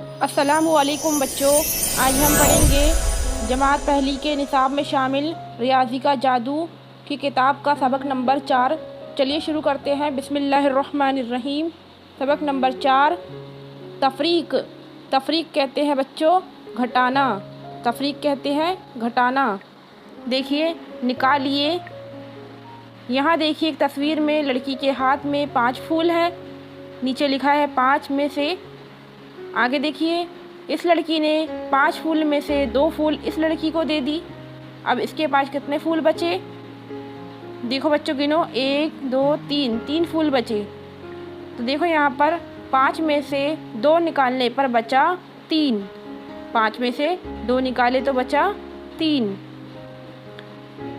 अस्सलामुअलैकुम बच्चों, आज हम पढ़ेंगे जमात पहली के निसाब में शामिल रियाजी का जादू की किताब का सबक नंबर 4। चलिए शुरू करते हैं। बिस्मिल्लाहिर्रहमानिर्रहीम। सबक नंबर 4, तफरीक। तफरीक कहते हैं बच्चों घटाना। तफरीक कहते हैं घटाना। देखिए, निकालिए। यहाँ देखिए, एक तस्वीर में लड़की के हाथ में 5 फूल है। नीचे लिखा है 5 में से। आगे देखिए, इस लड़की ने 5 फूल में से 2 फूल इस लड़की को दे दी। अब इसके पास कितने फूल बचे? देखो बच्चों, गिनो। 1 2 3, 3 फूल बचे। तो देखो यहाँ पर 5 में से 2 निकालने पर बचा 3। 5 में से 2 निकाले तो बचा 3।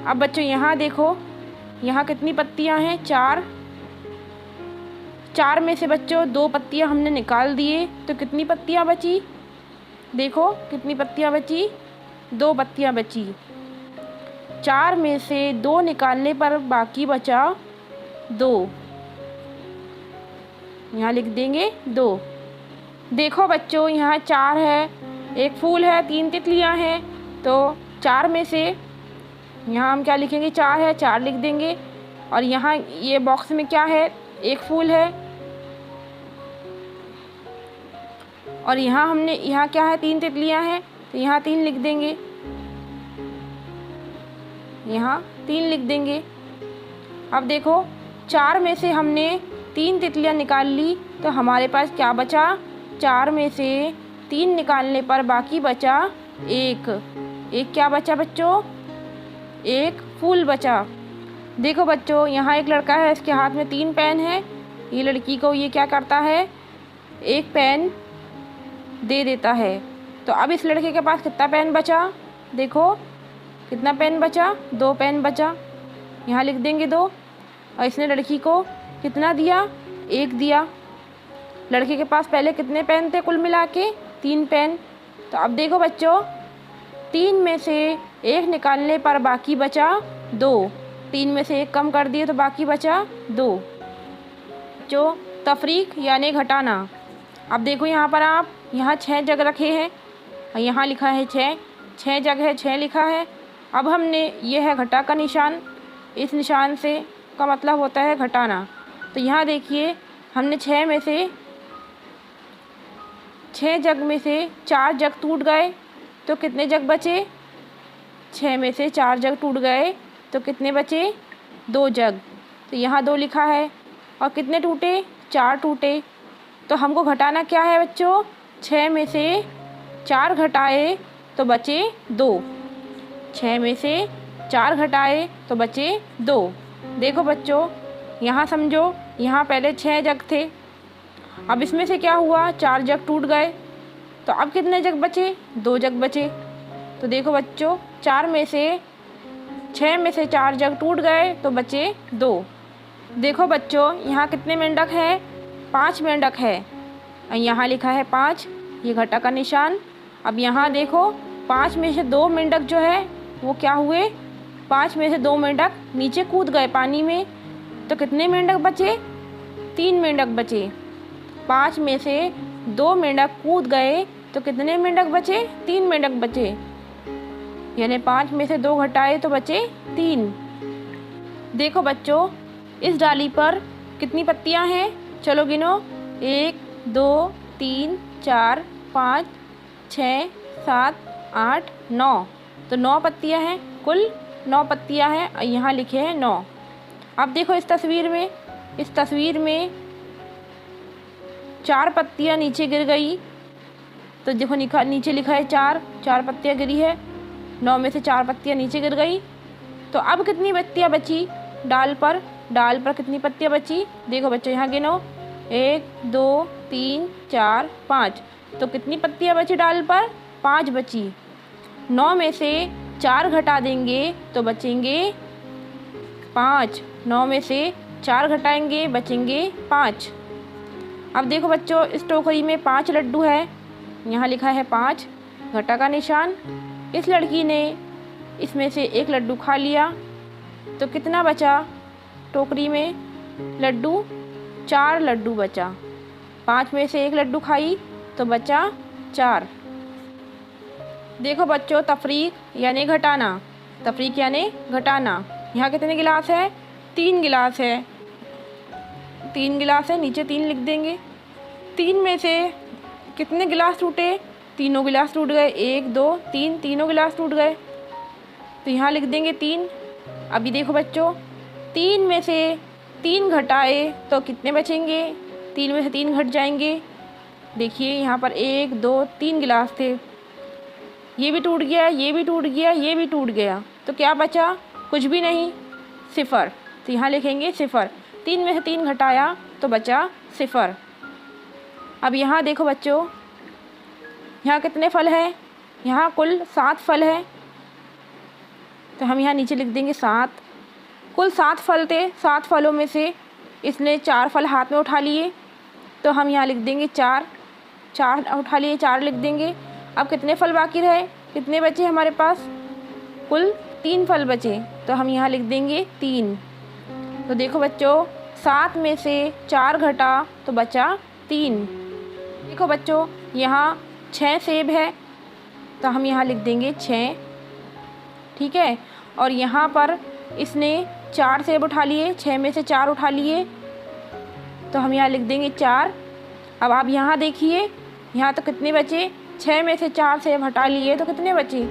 अब बच्चों यहाँ देखो, यहाँ कितनी पत्तियाँ हैं? 4। 4 में से बच्चों 2 पत्तियाँ हमने निकाल दिए तो कितनी पत्तियाँ बची? देखो कितनी पत्तियाँ बची? 2 पत्तियाँ बची। 4 में से 2 निकालने पर बाकी बचा 2। यहाँ लिख देंगे 2। देखो बच्चों, यहाँ 4 है, 1 फूल है, 3 तितलियाँ हैं। तो 4 में से यहाँ हम क्या लिखेंगे? 4 है, 4 लिख देंगे। और यहाँ ये बॉक्स में क्या है? 1 फूल है। और यहाँ क्या है? 3 तितलियाँ हैं, तो यहाँ 3 लिख देंगे। यहाँ 3 लिख देंगे। अब देखो, 4 में से हमने 3 तितलियाँ निकाल ली तो हमारे पास क्या बचा? 4 में से 3 निकालने पर बाकी बचा 1। क्या बचा बच्चों? 1 फूल बचा। देखो बच्चों, यहाँ एक लड़का है, इसके हाथ में 3 पेन है। ये लड़की को ये क्या करता है? 1 पेन दे देता है। तो अब इस लड़के के पास कितना पेन बचा? देखो कितना पेन बचा? 2 पेन बचा। यहाँ लिख देंगे 2। और इसने लड़की को कितना दिया? 1 दिया। लड़के के पास पहले कितने पेन थे कुल मिला के? 3 पेन। तो अब देखो बच्चों, 3 में से 1 निकालने पर बाकी बचा 2। 3 में से 1 कम कर दिए तो बाकी बचा 2। जो तफरीक यानी घटाना। अब देखो यहाँ पर आप, यहाँ 6 जग रखे हैं और यहाँ लिखा है 6 जग है, 6 लिखा है। अब हमने, ये है घटा का निशान। इस निशान से का मतलब होता है घटाना। तो यहाँ देखिए, हमने 6 में से 6 जग में से 4 जग टूट गए तो कितने जग बचे? 6 में से 4 जग टूट गए तो कितने बचे? 2 जग। तो यहाँ 2 लिखा है। और कितने टूटे? 4 टूटे। तो हमको घटाना क्या है बच्चों? 6 में से 4 घटाए तो बचे 2। 6 में से 4 घटाए तो बचे 2। देखो बच्चों, यहाँ समझो, यहाँ पहले 6 जग थे। अब इसमें से क्या हुआ? 4 जग टूट गए। तो अब कितने जग बचे? 2 जग बचे। तो देखो बच्चों, 6 में से 4 जग टूट गए तो बचे 2। देखो बच्चों, यहाँ कितने मेंढक हैं? 5 मेंढक है। यहाँ लिखा है 5, ये घटा का निशान। अब यहाँ देखो, 5 में से 2 मेंढक जो है वो क्या हुए? 5 में से 2 मेंढक नीचे कूद गए पानी में। तो कितने मेंढक बचे? 3 मेंढक बचे। 5 में से 2 मेंढक कूद गए तो कितने मेंढक बचे? 3 मेंढक बचे। यानी 5 में से 2 घटाए तो बचे 3। देखो बच्चों, इस डाली पर कितनी पत्तियां हैं? चलो गिनो। 1 2 3 4 5 6 7 8 9। तो 9 पत्तियां हैं, कुल 9 पत्तियां हैं। और यहाँ लिखे हैं 9। अब देखो इस तस्वीर में 4 पत्तियां नीचे गिर गई। तो देखो नीचे लिखा है 4 पत्तियां गिरी है। 9 में से 4 पत्तियां नीचे गिर गई। तो अब कितनी पत्तियां बची डाल पर? कितनी पत्तियां बची? देखो बच्चों, यहाँ गिनो। 1 2 3 4 5। तो कितनी पत्तियां बची डाल पर? 5 बची। 9 में से 4 घटा देंगे तो बचेंगे 5। 9 में से 4 घटाएंगे, बचेंगे 5। अब देखो बच्चों, इस टोकरी में 5 लड्डू है। यहाँ लिखा है 5, घटा का निशान। इस लड़की ने इसमें से 1 लड्डू खा लिया तो कितना बचा टोकरी में लड्डू? 4 लड्डू बचा। 5 में से 1 लड्डू खाई तो बचा 4। देखो बच्चों, तफरीक यानी घटाना, तफरीक यानी घटाना। यहाँ कितने गिलास है? 3 गिलास है। 3 गिलास है, नीचे 3 लिख देंगे। 3 में से कितने गिलास टूटे? तीनों गिलास टूट गए। 1 2 3, तीनों गिलास टूट गए। तो यहाँ लिख देंगे 3। अभी देखो बच्चों, 3 में से 3 घटाए तो कितने बचेंगे? 3 में से 3 घट जाएंगे। देखिए यहाँ पर 1 2 3 गिलास थे, ये भी टूट गया, ये भी टूट गया, ये भी टूट गया, तो क्या बचा? कुछ भी नहीं, 0। तो यहाँ लिखेंगे 0। 3 में से 3 घटाया तो बचा 0। अब यहाँ देखो बच्चों, यहाँ कितने फल हैं? यहाँ कुल 7 फल हैं। तो हम यहाँ नीचे लिख देंगे 7। कुल 7 फल थे। 7 फलों में से इसने 4 फल हाथ में उठा लिए, तो हम यहाँ लिख देंगे 4। 4 उठा लिए, 4 लिख देंगे। अब कितने फल बाकी रहे? कितने बचे हमारे पास? कुल 3 फल बचे, तो हम यहाँ लिख देंगे 3। तो देखो बच्चों, 7 में से 4 घटा तो बचा 3। देखो बच्चों, यहाँ 6 सेब है, तो हम यहाँ लिख देंगे 6। ठीक है। और यहाँ पर इसने 4 सेब उठा लिए, 6 में से 4 उठा लिए, तो हम यहाँ लिख देंगे 4। अब आप यहाँ देखिए, यहाँ तो कितने बचे? 6 में से 4 सेब हटा लिए तो कितने बचे?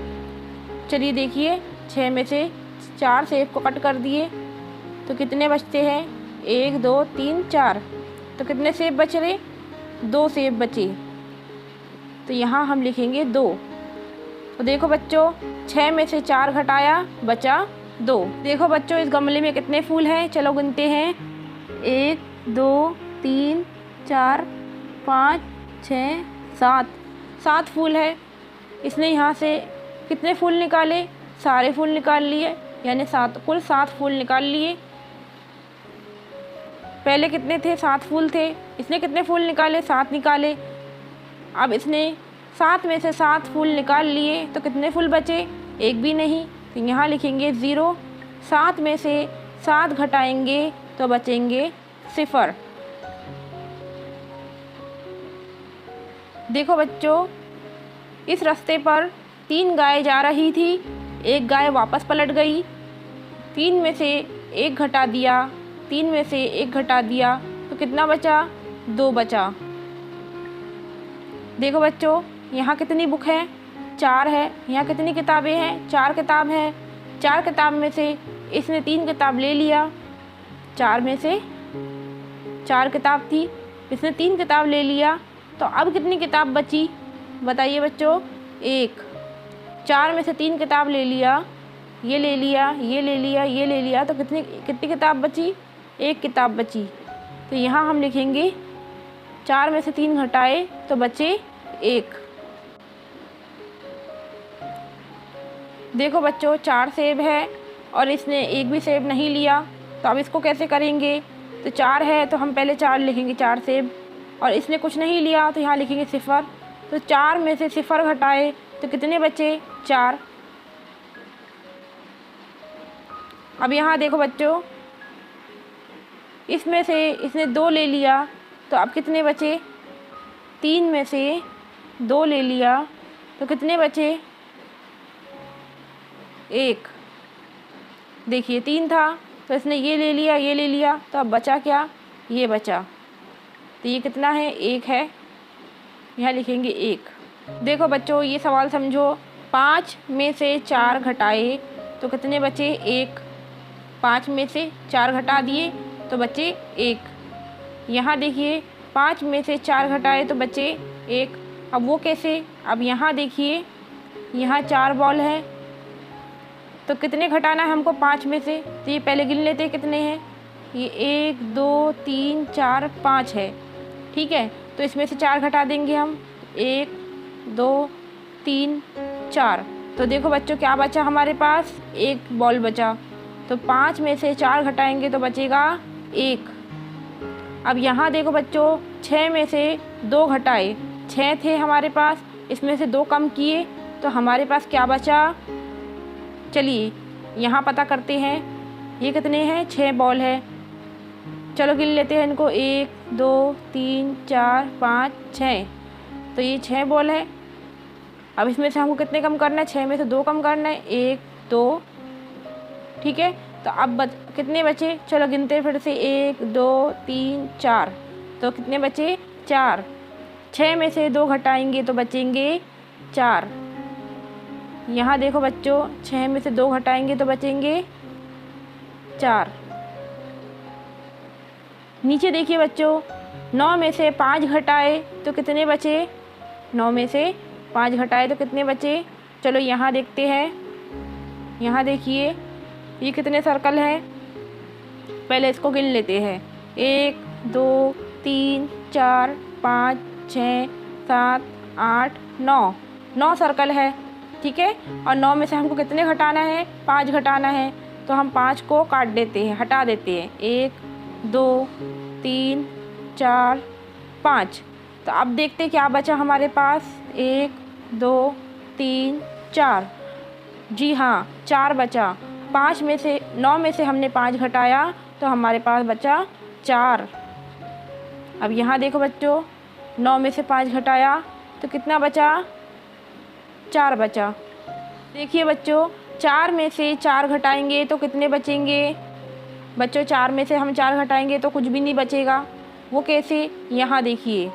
चलिए देखिए, 6 में से 4 सेब को कट कर दिए तो कितने बचते हैं? 1 2 3 4। तो कितने सेब बच रहे? 2 सेब बचे, तो यहाँ हम लिखेंगे 2। तो देखो बच्चों, 6 में से 4 घटाया, बचा 2। देखो बच्चों, इस गमले में कितने फूल हैं? चलो गिनते हैं। 1 2 3 4 5 6 7। 7 फूल है। इसने यहाँ से कितने फूल निकाले? सारे फूल निकाल लिए, यानी कुल 7 फूल निकाल लिए। पहले कितने थे? 7 फूल थे। इसने कितने फूल निकाले? 7 निकाले। अब इसने 7 में से 7 फूल निकाल लिए, तो कितने फूल बचे? एक भी नहीं, तो यहाँ लिखेंगे 0। 7 में से 7 घटाएंगे तो बचेंगे 0। देखो बच्चों, इस रास्ते पर 3 गाय जा रही थी। एक गाय वापस पलट गई। 3 में से 1 घटा दिया, 3 में से 1 घटा दिया, तो कितना बचा? 2 बचा। देखो बच्चों, यहाँ कितनी बुक है? 4 है। यहाँ कितनी किताबें हैं? 4 किताब हैं। 4 किताब में से इसने 3 किताब ले लिया। 4 में से 4 किताब थी, इसने 3 किताब ले लिया, तो अब कितनी किताब बची? बताइए बच्चों। 1। 4 में से 3 किताब ले लिया, ये ले लिया, ये ले लिया, ये ले लिया, तो कितनी किताब बची? 1 किताब बची। तो यहाँ हम लिखेंगे 4 में से 3 घटाए तो बचे 1। देखो बच्चों, 4 सेब है और इसने एक भी सेब नहीं लिया, तो अब इसको कैसे करेंगे? तो 4 है तो हम पहले 4 लिखेंगे, 4 सेब, और इसने कुछ नहीं लिया तो यहाँ लिखेंगे 0। तो 4 में से 0 घटाए तो कितने बचे? 4। अब यहाँ देखो बच्चों, इसमें से इसने 2 ले लिया, तो अब कितने बचे? 3 में से 2 ले लिया तो कितने बचे? 1। देखिए 3 था तो इसने ये ले लिया, ये ले लिया, तो अब बचा क्या? ये बचा। तो ये कितना है? 1 है। यहाँ लिखेंगे 1। देखो बच्चों, ये सवाल समझो। 5 में से 4 घटाए तो कितने बचे? 1। 5 में से 4 घटा दिए तो बचे 1। यहाँ देखिए, 5 में से 4 घटाए तो बचे 1। अब वो कैसे? अब यहाँ देखिए, यहाँ 4 बॉल है, तो कितने घटाना है हमको 5 में से? तो ये पहले गिन लेते हैं कितने हैं। ये 1 2 3 4 5 है। ठीक है, तो इसमें से 4 घटा देंगे हम। 1 2 3 4। तो देखो बच्चों, क्या बचा हमारे पास? 1 बॉल बचा। तो 5 में से 4 घटाएंगे तो बचेगा 1। अब यहाँ देखो बच्चों, 6 में से 2 घटाए, 6 थे हमारे पास, इसमें से 2 कम किए, तो हमारे पास क्या बचा? चलिए यहाँ पता करते हैं। ये कितने हैं? 6 बॉल है। चलो गिन लेते हैं इनको। 1 2 3 4 5 6। तो ये 6 बॉल है। अब इसमें से हमको कितने कम करना है, 6 में से 2 कम करना है, 1 2, ठीक है। तो अब कितने बचे, चलो गिनते हैं फिर से, 1 2 3 4, तो कितने बचे, 4। 6 में से 2 घटाएंगे तो बचेंगे 4। यहाँ देखो बच्चों, 6 में से 2 घटाएंगे तो बचेंगे 4। नीचे देखिए बच्चों, 9 में से 5 घटाए तो कितने बचे, 9 में से 5 घटाए तो कितने बचे। चलो यहाँ देखते हैं, यहाँ देखिए ये कितने सर्कल हैं, पहले इसको गिन लेते हैं। 1 2 3 4 5 6 7 8 9, 9 सर्कल है, ठीक है। और 9 में से हमको कितने घटाना है, 5 घटाना है, तो हम 5 को काट देते हैं, हटा देते हैं। 1 2 3 4 5। तो अब देखते क्या बचा हमारे पास, 1 2 3 4, जी हाँ 4 बचा। 5 में से 9 में से हमने 5 घटाया तो हमारे पास बचा 4। अब यहाँ देखो बच्चों, 9 में से 5 घटाया तो कितना बचा, 4 बचा। देखिए बच्चों, 4 में से 4 घटाएंगे तो कितने बचेंगे बच्चों, 4 में से हम 4 घटाएंगे तो कुछ भी नहीं बचेगा। वो कैसे, यहाँ देखिए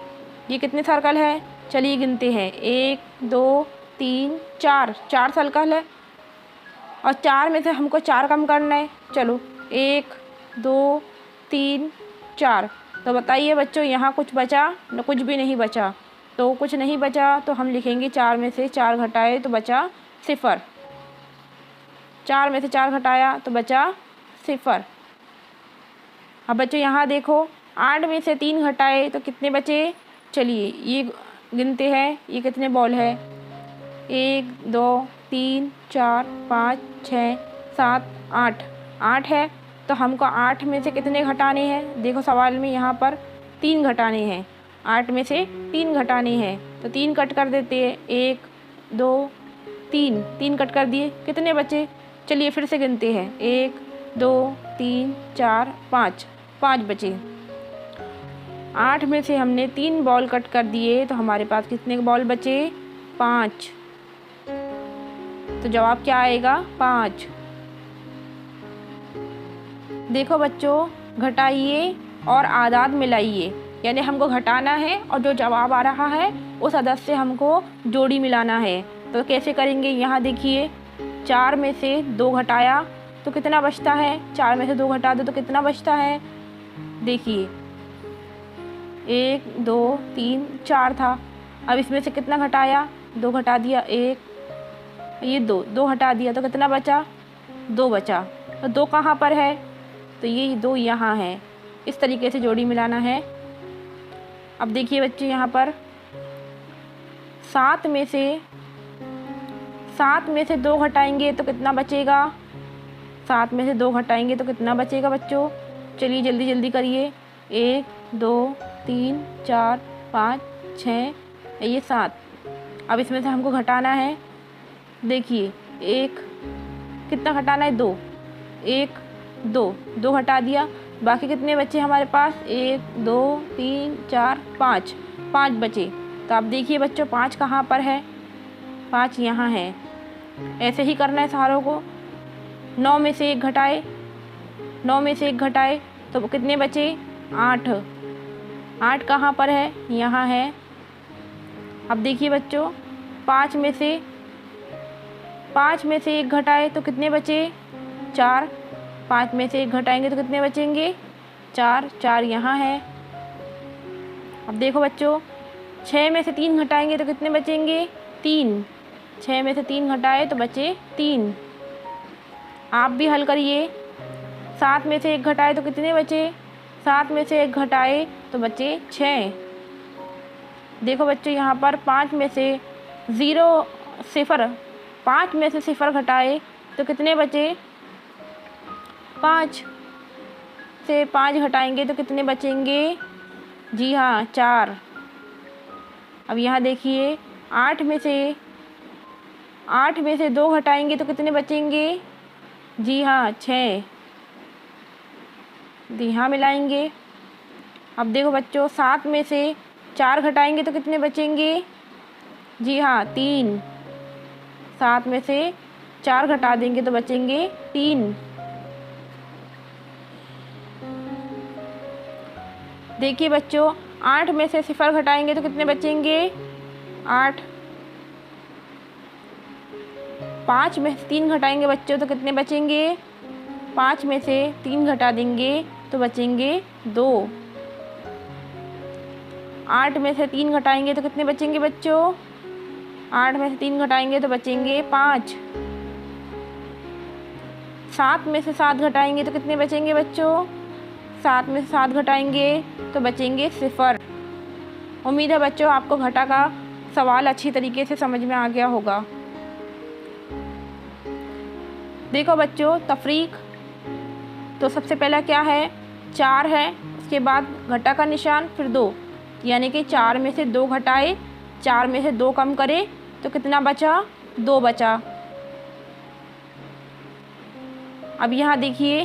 ये कितने सर्कल है, चलिए गिनते हैं। 1 2 3 4, 4 सर्कल है और 4 में से हमको 4 कम करना है। चलो 1 2 3 4, तो बताइए बच्चों यहाँ कुछ बचा न, कुछ भी नहीं बचा। तो कुछ नहीं बचा तो हम लिखेंगे 4 में से 4 घटाए तो बचा 0। 4 में से 4 घटाया तो बचा 0। अब बच्चों यहाँ देखो, 8 में से 3 घटाए तो कितने बचे, चलिए ये गिनते हैं, ये कितने बॉल है, 1 2 3 4 5 6 7 8, 8 है। तो हमको 8 में से कितने घटाने हैं, देखो सवाल में यहाँ पर 3 घटाने हैं, 8 में से 3 घटाने हैं, तो 3 कट कर देते हैं। 1 2 3, 3 कट कर दिए, कितने बचे, चलिए फिर से गिनते हैं। 1 2 3 4 5, 5 बचे। 8 में से हमने 3 बॉल कट कर दिए तो हमारे पास कितने बॉल बचे, 5। तो जवाब क्या आएगा, 5। देखो बच्चों, घटाइए और आदाद मिलाइए, यानी हमको घटाना है और जो जवाब आ रहा है उस अदद से हमको जोड़ी मिलाना है। तो कैसे करेंगे, यहाँ देखिए, 4 में से 2 घटाया तो कितना बचता है, 4 में से 2 घटा दो तो कितना बचता है, देखिए 1 2 3 4 था। अब इसमें से कितना घटाया, 2 घटा दिया, 1, ये 2 2 हटा दिया तो कितना बचा, 2 बचा। तो 2 कहाँ पर है, तो ये 2 यहाँ है। इस तरीके से जोड़ी मिलाना है। अब देखिए बच्चे, यहाँ पर 7 में से 2 घटाएंगे तो कितना बचेगा, 7 में से 2 घटाएंगे तो कितना बचेगा बच्चों, चलिए जल्दी जल्दी करिए। 1 2 3 4 5 6, ये 7। अब इसमें से हमको घटाना है, देखिए 1 कितना घटाना है, 2, 1 2, 2 घटा दिया, बाकी कितने बचे हमारे पास, 1 2 3 4 5, 5 बचे। तो अब देखिए बच्चों, 5 कहाँ पर है, 5 यहाँ है। ऐसे ही करना है सारों को। 9 में से 1 घटाए, 9 में से 1 घटाए तो कितने बचे, 8। 8 कहाँ पर है, यहाँ है। अब देखिए बच्चों, 5 में से 1 घटाए तो कितने बचे, 4। 5 में से 1 घटाएंगे तो कितने बचेंगे, 4, 4 यहाँ है। अब देखो बच्चों, 6 में से 3 घटाएंगे तो कितने बचेंगे, 3। 6 में से 3 घटाए तो बचे 3। आप भी हल करिए। 7 में से 1 घटाए तो कितने बचे, 7 में से 1 घटाए तो बचे 6। देखो बच्चों, यहाँ पर 5 में से 0 घटाए तो कितने बचे, 5 से 5 घटाएंगे तो कितने बचेंगे, जी हाँ 4। अब यहाँ देखिए, 8 में से 2 घटाएंगे तो कितने बचेंगे, जी हाँ 6। यहाँ मिलाएंगे। अब देखो बच्चों, 7 में से 4 घटाएंगे तो कितने बचेंगे? जी हाँ 3। 7 में से 4 घटा देंगे तो बचेंगे 3। देखिए बच्चों 8 में से 0 घटाएंगे तो कितने बचेंगे? 8। 5 में से 3 घटाएंगे बच्चों तो कितने बचेंगे? 5 में से 3 घटा देंगे तो बचेंगे 2। 8 में से 3 घटाएंगे तो कितने बचेंगे बच्चों? 8 में से 3 घटाएंगे तो बचेंगे 5। 7 में से 7 घटाएंगे तो कितने बचेंगे बच्चों? 7 में से 7 घटाएंगे तो बचेंगे 0। उम्मीद है बच्चों आपको घटा का सवाल अच्छी तरीके से समझ में आ गया होगा। देखो बच्चों तफरीक तो सबसे पहला क्या है? 4 है, उसके बाद घटा का निशान फिर 2, यानी कि 4 में से 2 घटाए, 4 में से 2 कम करे तो कितना बचा? 2 बचा। अब यहाँ देखिए,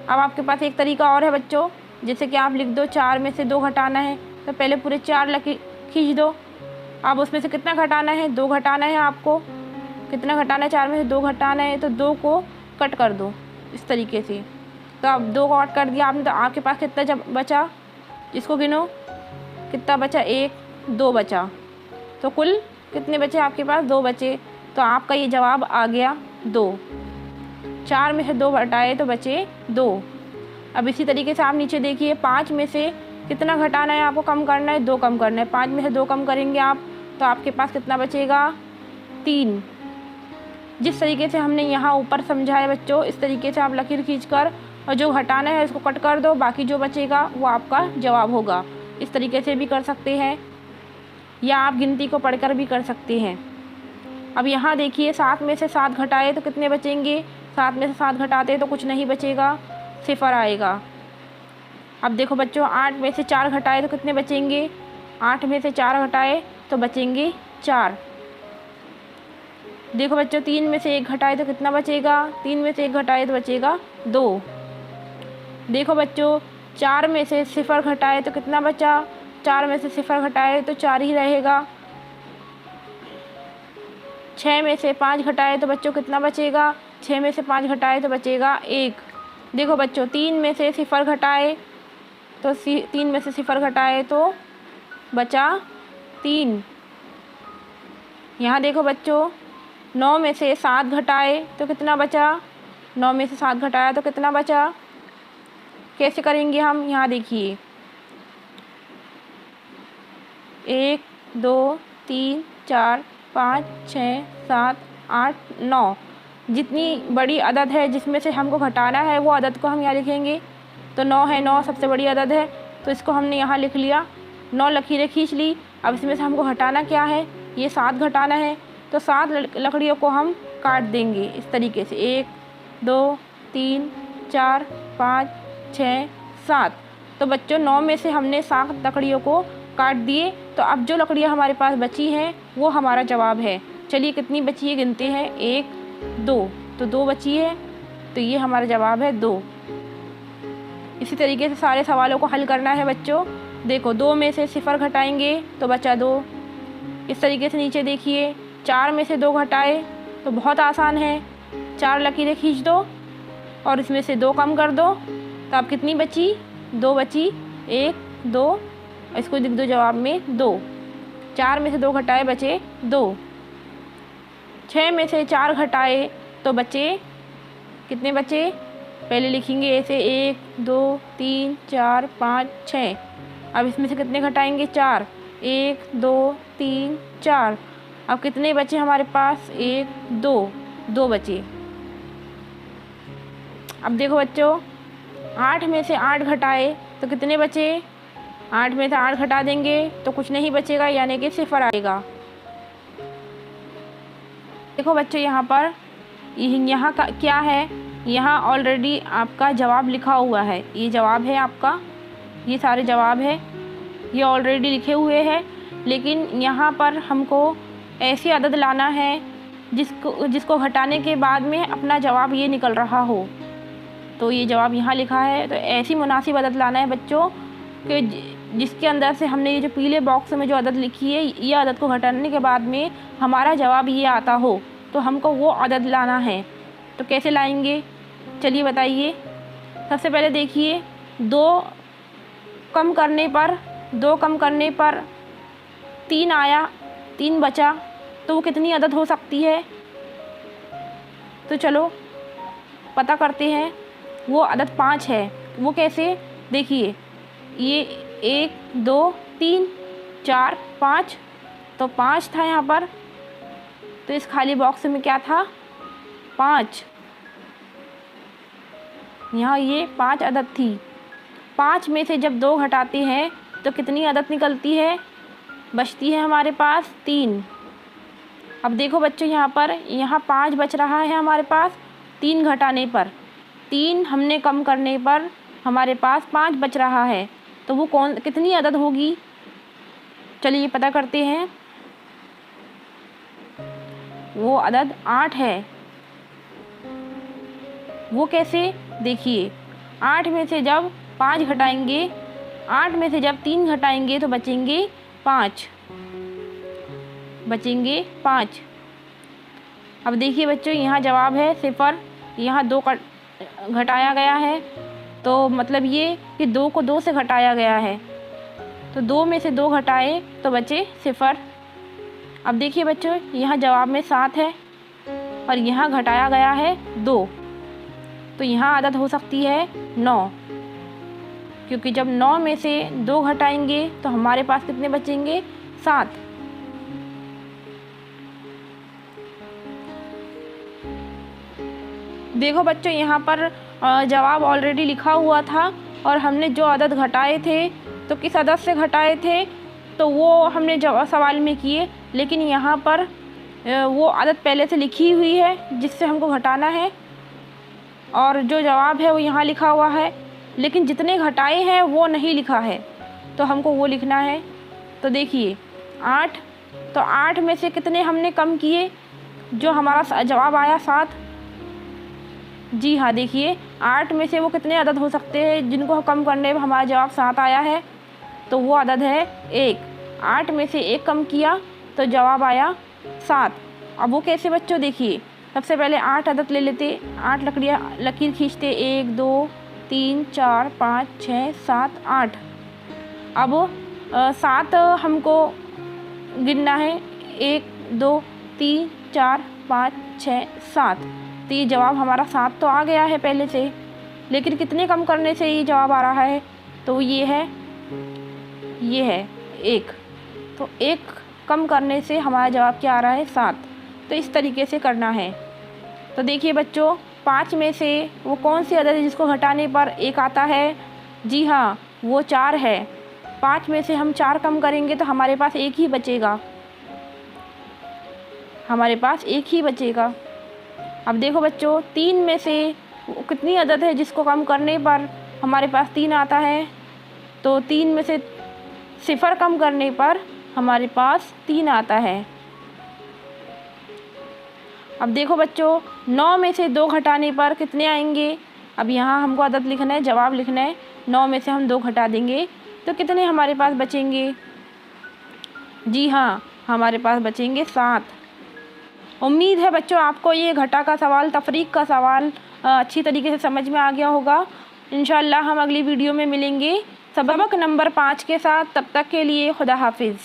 अब आपके पास एक तरीका और है बच्चों, जैसे कि आप लिख दो 4 में से 2 घटाना है तो पहले पूरे 4 खींच दो। अब उसमें से कितना घटाना है? 2 घटाना है आपको। कितना घटाना है? 4 में से 2 घटाना है तो 2 को कट कर दो इस तरीके से। तो अब 2 को कट कर दिया आपने तो आपके पास कितना जब बचा? इसको गिनो कितना बचा? 1, 2 बचा। तो कुल कितने बचे आपके पास? 2 बचे। तो आपका ये जवाब आ गया 2। 4 में से 2 घटाए तो बचे 2। अब इसी तरीके से आप नीचे देखिए 5 में से कितना घटाना है आपको? कम करना है, 2 कम करना है। 5 में से 2 कम करेंगे आप तो आपके पास कितना बचेगा? 3। जिस तरीके से हमने यहाँ ऊपर समझाया बच्चों, इस तरीके से आप लकीर खींचकर और जो घटाना है उसको कट कर दो, बाकी जो बचेगा वो आपका जवाब होगा। इस तरीके से भी कर सकते हैं या आप गिनती को पढ़कर भी कर सकते हैं। अब यहाँ देखिए 7 में से 7 घटाए तो कितने बचेंगे? 7 में से 7 घटाते तो कुछ नहीं बचेगा, 0 आएगा। अब देखो बच्चों 8 में से 4 घटाए तो कितने बचेंगे? 8 में से 4 घटाए तो बचेंगे 4। देखो बच्चों 3 में से 1 घटाए तो कितना बचेगा? 3 में से 1 घटाए तो बचेगा 2। देखो बच्चों 4 में से 0 घटाए तो कितना बचा? 4 में से 0 घटाए तो 4 ही रहेगा। 6 में से 5 घटाए तो बच्चों कितना बचेगा? 6 में से 5 घटाए तो बचेगा 1। देखो बच्चों 3 में से 0 घटाए तो 3 में से 0 घटाए तो बचा 3। यहाँ देखो बच्चों 9 में से 7 घटाए तो कितना बचा? 9 में से 7 घटाया तो कितना बचा? कैसे करेंगे हम? यहाँ देखिए 1 2 3 4 5 6 7 8 9 जितनी बड़ी अदद है जिसमें से हमको घटाना है वो अदद को हम यहाँ लिखेंगे। तो 9 है, 9 सबसे बड़ी अदद है तो इसको हमने यहाँ लिख लिया। 9 लकीरें खींच ली। अब इसमें से हमको घटाना क्या है? ये 7 घटाना है तो 7 लकड़ियों को हम काट देंगे इस तरीके से 1 2 3 4 5 6 7। तो बच्चों 9 में से हमने 7 लकड़ियों को काट दिए। तो अब जो लकड़ियाँ हमारे पास बची हैं वो हमारा जवाब है। चलिए कितनी बची है गिनते हैं 1 2, तो 2 बची है तो ये हमारा जवाब है 2। इसी तरीके से सारे सवालों को हल करना है बच्चों। देखो 2 में से 0 घटाएंगे तो बचा 2। इस तरीके से नीचे देखिए 4 में से 2 घटाए तो बहुत आसान है, 4 लकीरें खींच दो और इसमें से 2 कम कर दो तो अब कितनी बची? 2 बची। 1 2, इसको लिख दो जवाब में 2। 4 में से 2 घटाए बचे 2। 6 में से 4 घटाए तो बचे कितने बचे? पहले लिखेंगे ऐसे 1 2 3 4 5 6। अब इसमें से कितने घटाएंगे? 4। 1 2 3 4। अब कितने बचे हमारे पास? 1 2, 2 बचे। अब देखो बच्चों 8 में से 8 घटाए तो कितने बचे? 8 में से 8 घटा देंगे तो कुछ नहीं बचेगा, यानी कि 0 आएगा। देखो बच्चों यहाँ पर यहाँ का क्या है? यहाँ ऑलरेडी आपका जवाब लिखा हुआ है। ये जवाब है आपका, ये सारे जवाब है, ये ऑलरेडी लिखे हुए हैं। लेकिन यहाँ पर हमको ऐसी अदद लाना है जिसको घटाने के बाद में अपना जवाब ये निकल रहा हो। तो ये जवाब यहाँ लिखा है, तो ऐसी मुनासिब अदद लाना है बच्चों कि जिसके अंदर से हमने ये जो पीले बॉक्स में जो अदद लिखी है, ये अदद को घटाने के बाद में हमारा जवाब ये आता हो तो हमको वो अदद लाना है। तो कैसे लाएंगे, चलिए बताइए। सबसे पहले देखिए, 2 कम करने पर 3 आया, 3 बचा, तो वो कितनी अदद हो सकती है। तो चलो पता करते हैं। वो अदद 5 है। वो कैसे, देखिए ये 1 2 3 4 5, तो 5 था यहाँ पर, तो इस खाली बॉक्स में क्या था, 5। यहाँ ये 5 अदद थी। 5 में से जब 2 घटाते हैं तो कितनी अदद निकलती है, बचती है हमारे पास 3। अब देखो बच्चों, यहाँ 5 बच रहा है हमारे पास 3 घटाने पर, 3 हमने कम करने पर हमारे पास 5 बच रहा है। तो वो कितनी अदद होगी, चलिए पता करते हैं। वो अदद 8 है। वो कैसे, देखिए 8 में से जब 5 घटाएंगे, 8 में से जब 3 घटाएंगे तो बचेंगे 5। अब देखिए बच्चों, यहाँ जवाब है 0। यहाँ 2 घटाया गया है, तो मतलब ये कि 2 को 2 से घटाया गया है, तो 2 में से 2 घटाए तो बचे 0। अब देखिए बच्चों, यहाँ जवाब में 7 है और यहाँ घटाया गया है 2, तो यहाँ अदद हो सकती है 9, क्योंकि जब 9 में से 2 घटाएंगे तो हमारे पास कितने बचेंगे, 7। देखो बच्चों, यहाँ पर जवाब ऑलरेडी लिखा हुआ था और हमने जो अदद घटाए थे तो किस अदद से घटाए थे तो वो हमने जवाब सवाल में किए, लेकिन यहाँ पर वो अदद पहले से लिखी हुई है जिससे हमको घटाना है, और जो जवाब है वो यहाँ लिखा हुआ है, लेकिन जितने घटाए हैं वो नहीं लिखा है, तो हमको वो लिखना है। तो देखिए 8, तो 8 में से कितने हमने कम किए, जो हमारा जवाब आया 7। जी हाँ, देखिए 8 में से वो कितने अदद हो सकते हैं जिनको कम करने पर हमारा जवाब 7 आया है, तो वो अदद है 1। 8 में से 1 कम किया तो जवाब आया 7। अब वो कैसे बच्चों, देखिए सबसे पहले 8 अदद ले लेते, 8 लकीर खींचते, 1 2 3 4 5 6 7 8। अब 7 हमको गिनना है, 1 2 3 4 5 6 7, तो ये जवाब हमारा 7 तो आ गया है पहले से, लेकिन कितने कम करने से ये जवाब आ रहा है, तो ये है 1। तो 1 कम करने से हमारा जवाब क्या आ रहा है, 7। तो इस तरीके से करना है। तो देखिए बच्चों, 5 में से वो कौन सी अदद है जिसको घटाने पर 1 आता है, जी हाँ वो 4 है। 5 में से हम 4 कम करेंगे तो हमारे पास 1 ही बचेगा, अब देखो बच्चों, 3 में से कितनी अदद है जिसको कम करने पर हमारे पास 3 आता है, तो 3 में से 0 कम करने पर हमारे पास 3 आता है। अब देखो बच्चों, 9 में से 2 घटाने पर कितने आएंगे, अब यहाँ हमको अदद लिखना है, जवाब लिखना है। 9 में से हम 2 घटा देंगे तो कितने हमारे पास बचेंगे, जी हाँ हमारे पास बचेंगे 7। उम्मीद है बच्चों आपको ये घटा का सवाल, तफरीक का सवाल अच्छी तरीके से समझ में आ गया होगा। इंशाअल्लाह हम अगली वीडियो में मिलेंगे सबक नंबर 5 के साथ। तब तक के लिए खुदा हाफिज़।